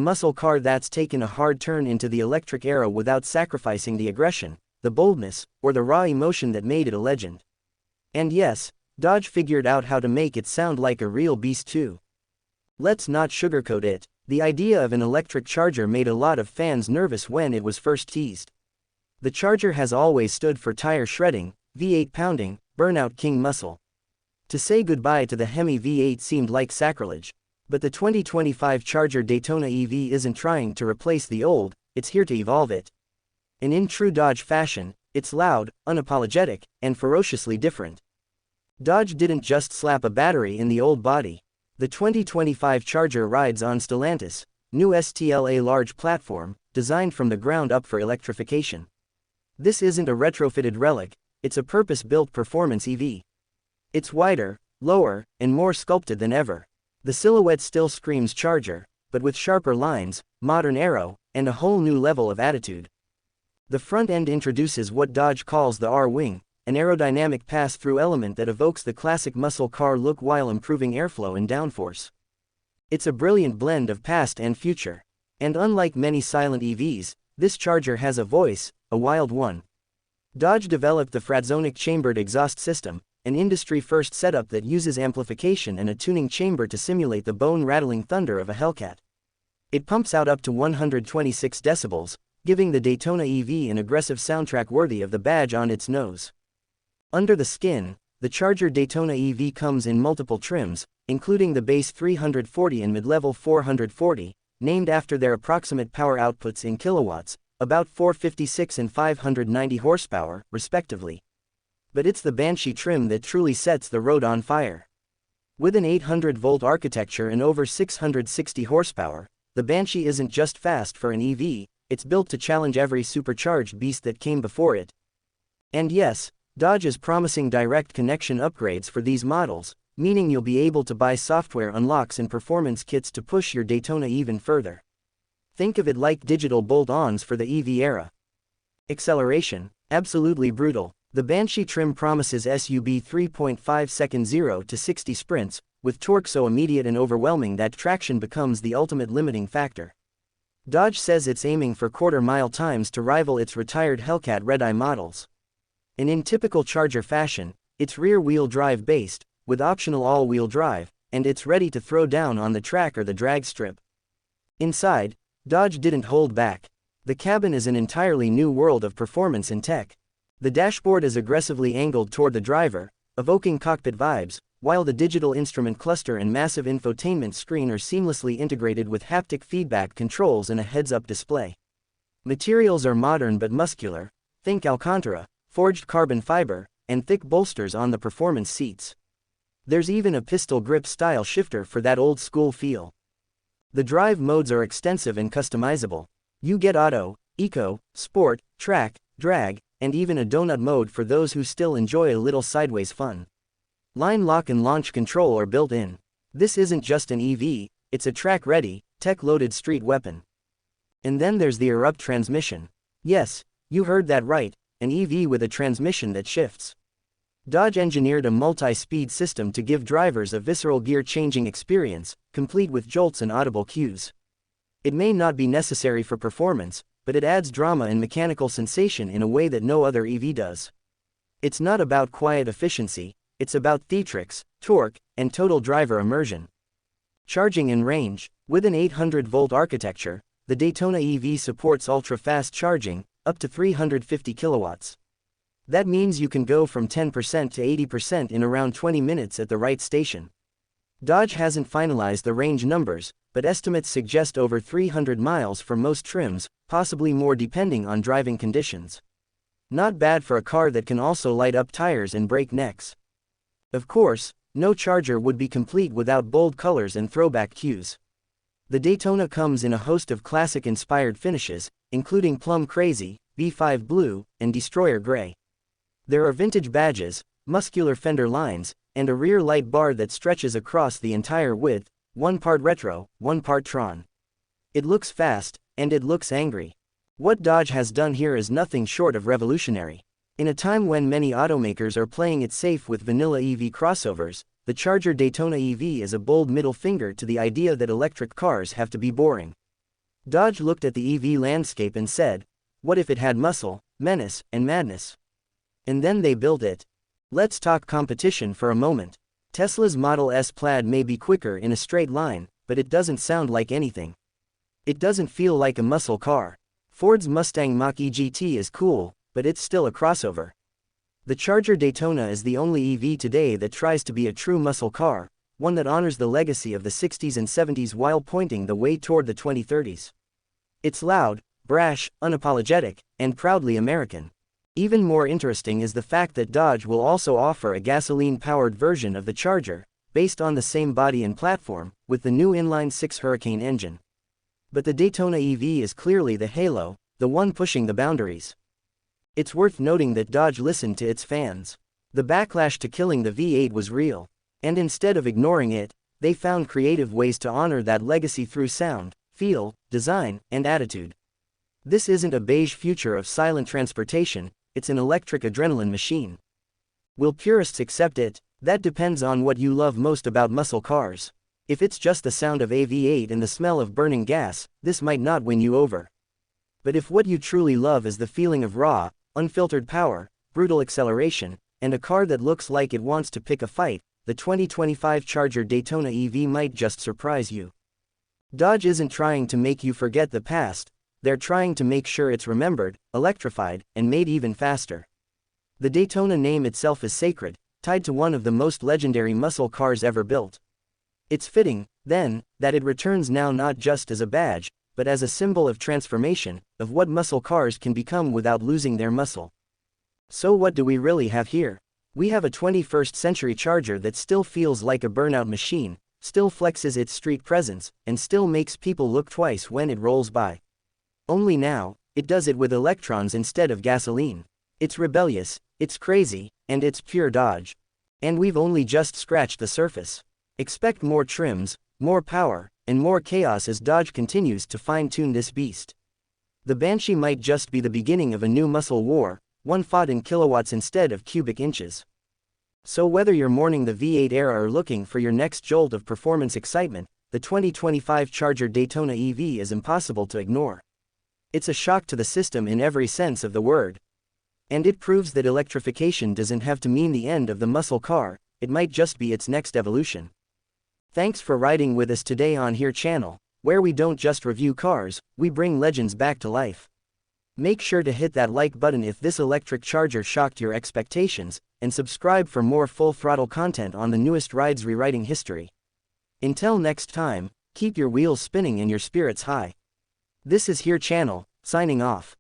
muscle car that's taken a hard turn into the electric era without sacrificing the aggression, the boldness, or the raw emotion that made it a legend. And yes, Dodge figured out how to make it sound like a real beast too. Let's not sugarcoat it, the idea of an electric Charger made a lot of fans nervous when it was first teased. The Charger has always stood for tire shredding, V8 pounding, burnout king muscle. To say goodbye to the Hemi V8 seemed like sacrilege. But the 2025 Charger Daytona EV isn't trying to replace the old, it's here to evolve it. And in true Dodge fashion, it's loud, unapologetic, and ferociously different. Dodge didn't just slap a battery in the old body. The 2025 Charger rides on Stellantis' new STLA large platform, designed from the ground up for electrification. This isn't a retrofitted relic, it's a purpose-built performance EV. It's wider, lower, and more sculpted than ever. The silhouette still screams Charger, but with sharper lines, modern aero, and a whole new level of attitude. The front end introduces what Dodge calls the R-wing, an aerodynamic pass-through element that evokes the classic muscle car look while improving airflow and downforce. It's a brilliant blend of past and future. And unlike many silent EVs, this Charger has a voice, a wild one. Dodge developed the Fratzonic chambered exhaust system, an industry-first setup that uses amplification and a tuning chamber to simulate the bone-rattling thunder of a Hellcat. It pumps out up to 126 decibels, giving the Daytona EV an aggressive soundtrack worthy of the badge on its nose. Under the skin, the Charger Daytona EV comes in multiple trims, including the base 340 and mid-level 440, named after their approximate power outputs in kilowatts, about 456 and 590 horsepower, respectively. But it's the Banshee trim that truly sets the road on fire. With an 800-volt architecture and over 660 horsepower, the Banshee isn't just fast for an EV, it's built to challenge every supercharged beast that came before it. And yes, Dodge is promising direct connection upgrades for these models, meaning you'll be able to buy software unlocks and performance kits to push your Daytona even further. Think of it like digital bolt-ons for the EV era. Acceleration, absolutely brutal. The Banshee trim promises sub 3.5 second 0 to 60 sprints, with torque so immediate and overwhelming that traction becomes the ultimate limiting factor. Dodge says it's aiming for quarter-mile times to rival its retired Hellcat Red-Eye models. And in typical Charger fashion, it's rear-wheel drive based, with optional all-wheel drive, and it's ready to throw down on the track or the drag strip. Inside, Dodge didn't hold back. The cabin is an entirely new world of performance and tech. The dashboard is aggressively angled toward the driver, evoking cockpit vibes, while the digital instrument cluster and massive infotainment screen are seamlessly integrated with haptic feedback controls and a heads-up display. Materials are modern but muscular, think Alcantara, forged carbon fiber, and thick bolsters on the performance seats. There's even a pistol grip style shifter for that old-school feel. The drive modes are extensive and customizable. You get auto, eco, sport, track, drag, and even a donut mode for those who still enjoy a little sideways fun. Line lock and launch control are built in. This isn't just an EV, it's a track-ready, tech-loaded street weapon. And then there's the eRupt transmission. Yes, you heard that right, an EV with a transmission that shifts. Dodge engineered a multi-speed system to give drivers a visceral gear-changing experience, complete with jolts and audible cues. It may not be necessary for performance, but it adds drama and mechanical sensation in a way that no other EV does. It's not about quiet efficiency, it's about theatrics, torque, and total driver immersion. Charging and range. With an 800-volt architecture, the Daytona EV supports ultra-fast charging, up to 350 kilowatts. That means you can go from 10% to 80% in around 20 minutes at the right station. Dodge hasn't finalized the range numbers, but estimates suggest over 300 miles for most trims, possibly more depending on driving conditions. Not bad for a car that can also light up tires and break necks. Of course, no Charger would be complete without bold colors and throwback cues. The Daytona comes in a host of classic-inspired finishes, including Plum Crazy, B5 Blue, and Destroyer Gray. There are vintage badges, muscular fender lines, and a rear light bar that stretches across the entire width, one part retro, one part Tron. It looks fast, and it looks angry. What Dodge has done here is nothing short of revolutionary. In a time when many automakers are playing it safe with vanilla EV crossovers, the Charger Daytona EV is a bold middle finger to the idea that electric cars have to be boring. Dodge looked at the EV landscape and said, what if it had muscle, menace, and madness? And then they built it. Let's talk competition for a moment. Tesla's Model S Plaid may be quicker in a straight line, but it doesn't sound like anything. It doesn't feel like a muscle car. Ford's Mustang Mach-E GT is cool, but it's still a crossover. The Charger Daytona is the only EV today that tries to be a true muscle car, one that honors the legacy of the 60s and 70s while pointing the way toward the 2030s. It's loud, brash, unapologetic, and proudly American. Even more interesting is the fact that Dodge will also offer a gasoline-powered version of the Charger, based on the same body and platform, with the new inline-6 Hurricane engine. But the Daytona EV is clearly the halo, the one pushing the boundaries. It's worth noting that Dodge listened to its fans. The backlash to killing the V8 was real, and instead of ignoring it, they found creative ways to honor that legacy through sound, feel, design, and attitude. This isn't a beige future of silent transportation, it's an electric adrenaline machine. Will purists accept it? That depends on what you love most about muscle cars. If it's just the sound of a V8 and the smell of burning gas, this might not win you over. But if what you truly love is the feeling of raw, unfiltered power, brutal acceleration, and a car that looks like it wants to pick a fight, the 2025 Charger Daytona EV might just surprise you. Dodge isn't trying to make you forget the past, they're trying to make sure it's remembered, electrified, and made even faster. The Daytona name itself is sacred, tied to one of the most legendary muscle cars ever built. It's fitting, then, that it returns now not just as a badge, but as a symbol of transformation, of what muscle cars can become without losing their muscle. So what do we really have here? We have a 21st century Charger that still feels like a burnout machine, still flexes its street presence, and still makes people look twice when it rolls by. Only now, it does it with electrons instead of gasoline. It's rebellious, it's crazy, and it's pure Dodge. And we've only just scratched the surface. Expect more trims, more power, and more chaos as Dodge continues to fine-tune this beast. The Banshee might just be the beginning of a new muscle war, one fought in kilowatts instead of cubic inches. So whether you're mourning the V8 era or looking for your next jolt of performance excitement, the 2025 Charger Daytona EV is impossible to ignore. It's a shock to the system in every sense of the word. And it proves that electrification doesn't have to mean the end of the muscle car, it might just be its next evolution. Thanks for riding with us today on Here Channel, where we don't just review cars, we bring legends back to life. Make sure to hit that like button if this electric Charger shocked your expectations, and subscribe for more full-throttle content on the newest rides rewriting history. Until next time, keep your wheels spinning and your spirits high. This is Here Channel, signing off.